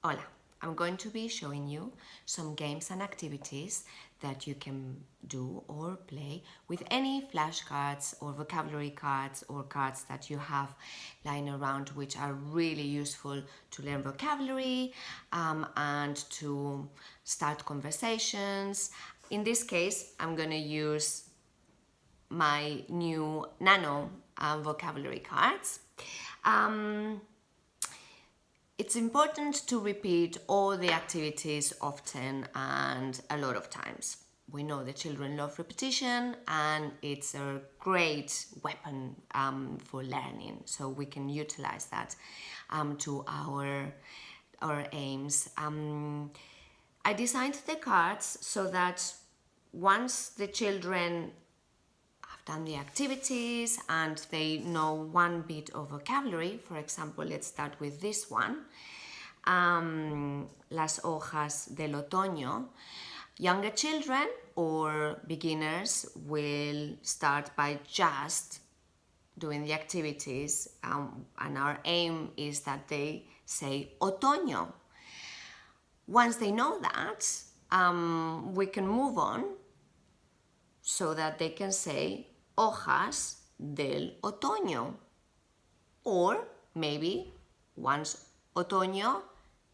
Hola, I'm going to be showing you some games and activities that you can do or play with any flashcards or vocabulary cards or cards that you have lying around, which are really useful to learn vocabulary and to start conversations. In this case, I'm going to use my new nano vocabulary cards. It's important to repeat all the activities often and a lot of times. We know the children love repetition and it's a great weapon for learning, so we can utilize that to our aims. I designed the cards so that once the children have done the activities and they know one bit of vocabulary, for example, let's start with this one, las hojas del otoño. Younger children or beginners will start by just doing the activities, and our aim is that they say otoño. Once they know that, we can move on so that they can say hojas del otoño, or maybe once otoño,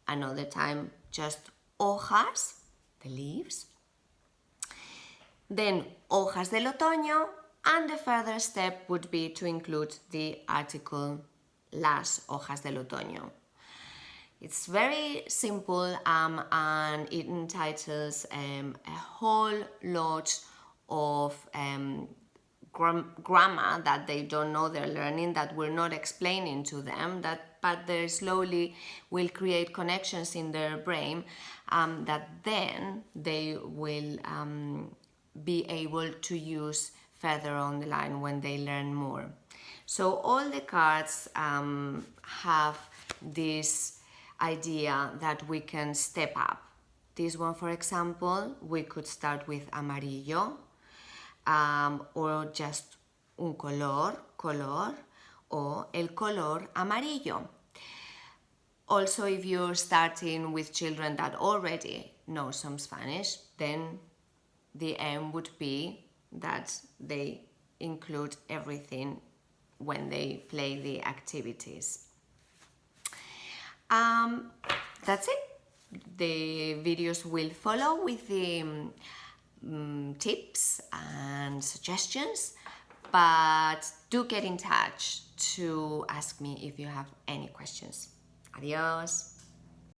another time just hojas, the leaves, then hojas del otoño, and the further step would be to include the article las hojas del otoño. It's very simple and it entitles a whole lot of grammar that they don't know they're learning, that we're not explaining to them, but they slowly will create connections in their brain that then they will be able to use further on the line when they learn more. So all the cards have this idea that we can step up. This one, for example, we could start with amarillo, or just un color, or el color amarillo. Also, if you're starting with children that already know some Spanish, then the aim would be that they include everything when they play the activities. That's it. The videos will follow with the tips and suggestions, but do get in touch to ask me if you have any questions. Adiós.